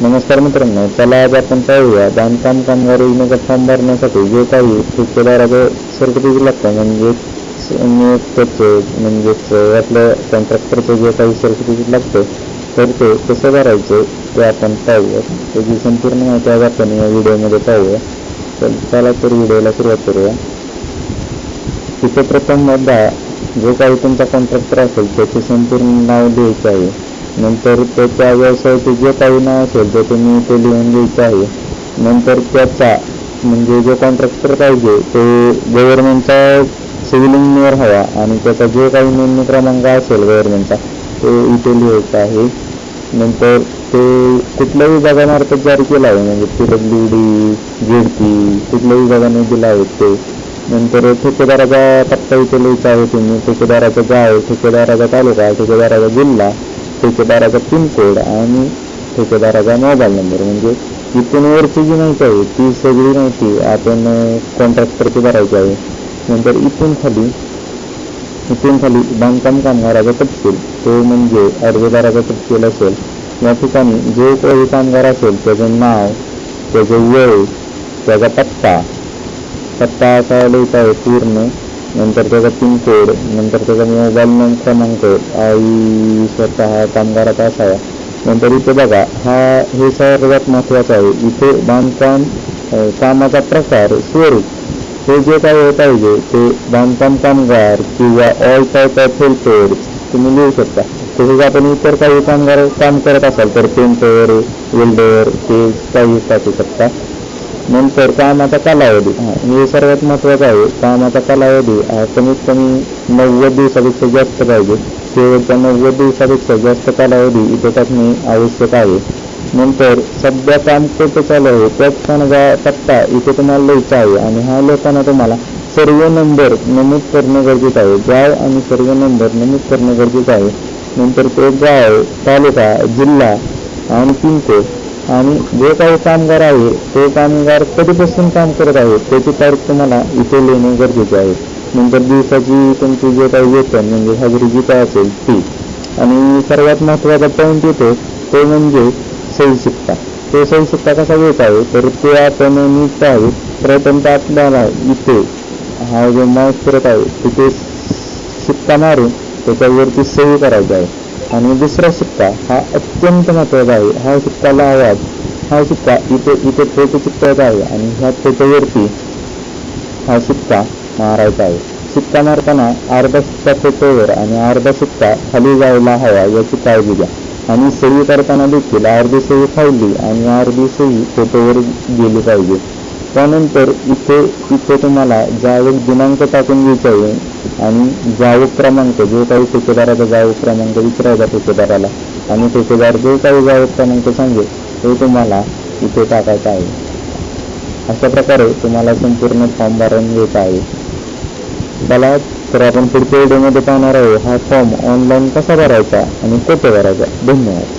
नमस्कार मित्रांनो, चला आज आपण पाहूया बांधकाम कामगार योजनेचा फॉर्म भरण्यासाठी जे काही ठेकेदाराचं सर्टिफिकेट लागतं म्हणजेच आपल्या कॉन्ट्रॅक्टरचं जे काही सर्टिफिकेट लागतं तर ते कसं भरायचं ते आपण पाहूया. त्याची संपूर्ण माहिती आज आपण या व्हिडिओमध्ये पाहूया. तर चला तर व्हिडिओला सुरुवात करूया. तिथे प्रथम मुद्दा जो काही तुमचा कॉन्ट्रॅक्टर असेल त्याचे संपूर्ण नाव द्यायचे आहे. नंतर त्याच्या व्यवसायाचे जे काही नाव असेल ते तुम्ही ते लिहून द्यायचं आहे. नंतर त्याचा म्हणजे जो कॉन्ट्रॅक्टर पाहिजे तो गव्हर्नमेंटचा सिव्हिल इंजिनियर हवा आणि त्याचा जे काही नोंदणी क्रमांक असेल गव्हर्नमेंटचा तो इथे लिहायचा आहे. नंतर ते कुठल्या विभागामार्फत जारी केला आहे म्हणजे PWD, ZP कुठल्या विभागाने दिला आहे ते. नंतर ठेकेदाराचा पत्ता इथे लिहायचा आहे तुम्ही. ठेकेदाराचा गाव, ठेकेदाराचा तालुका, ठेकेदाराचा जिल्हा, ठेकेदाराचा पिनकोड आणि ठेकेदाराचा मोबाईल नंबर. म्हणजे इथून वरची जी माहिती आहे ती सगळी माहिती आपण कॉन्ट्रॅक्टरची भरायची आहे. नंतर इथून खाली बांधकाम कामगाराचा तपशील तो म्हणजे अर्जदाराचा तपशील असेल. या ठिकाणी जो काही कामगार असेल त्याचं नाव, त्याचं वय, त्याचा पत्ता असा लिहायचा आहे पूर्ण. नंतर त्याचा पिनकोड, नंतर त्याचा मोबाईल क्रमांक स्वतः कामगाराचा असावा. नंतर इथे बघा हे सर्वात महत्त्वाचं आहे. इथे बांधकाम कामाचा प्रकार, स्वरूप हे जे काही पाहिजे ते बांधकाम कामगार किंवा ऑल टाईप ऑफ हेल्पर्स तुम्ही लिहू शकता. तसेच आपण इतर काही कामगार काम करत असाल तर पेंटर, वेल्डर ते काही टाकू शकता. नंतर कामाचा कालावधी, हे सर्वात महत्त्वाचं आहे. कामाचा कालावधी कमीत कमी 90 दिवसापेक्षा जास्त पाहिजे. शेवटच्या 90 दिवसापेक्षा जास्त कालावधी इथे टाकणे आवश्यक आहे. नंतर सध्या काम कुठे चालू आहे त्या ठिकाणाचा पत्ता इथे तुम्हाला लिहायचा आहे आणि हा लिहिताना तुम्हाला सर्व नंबर नमूद करणे गरजेचं आहे. गाव आणि सर्व नंबर नमूद करणे गरजेचं आहे. नंतर ते गाव, तालुका, जिल्हा आणि पिनकोड आणि जे काही कामगार आहे ते कामगार कधीपासून काम करत आहे त्याची तारीख तुम्हाला इथे लिहिणे गरजेचे आहे. नंतर दिवसाची तुमची जे काही वेतन म्हणजे हजेरी जी काय असेल ती. आणि सर्वात महत्त्वाचा पॉईंट येतो तो म्हणजे सही शिक्का. तो सही शिक्का कसा घ्यायचा आहे तर ते आपण नीट आहे. प्रथमतः आपल्याला इथे हा जो माऊस करत आहे तिथे शिक्का मारून त्याच्यावरती सही करायची आहे. आणि दुसरा शिक्का हा अत्यंत महत्त्वाचा आहे. हा शिक्का लावाच. हा शिक्का इथे फोटो चिकटायचा आहे आणि ह्या फोटोवरती हा शिक्का मारायचा आहे. शिक्का मारताना अर्धा शिक्का फोटोवर आणि अर्धा शिक्का खाली जायला हवा याची काळजी घ्या. आणि सही करताना देखील अर्धी सही खाली आणि अर्धी सही फोटोवर गेली पाहिजे. त्यानंतर इथे तुम्हाला जावक दिनांक टाकून घ्यायचा आहे आणि जावक क्रमांक जो काही ठेकेदाराचा जावक क्रमांक विचारायचा ठेकेदाराला आणि ठेकेदार जो काही जावक क्रमांक सांगेल तो तुम्हाला इथे टाकायचा आहे. अशा प्रकारे तुम्हाला संपूर्ण फॉर्म भरून घ्यायचा आहे. चला तर आपण पुढच्या व्हिडिओमध्ये पाहणार आहोत हा फॉर्म ऑनलाईन कसा भरायचा आणि कुठे भरायचा. धन्यवाद.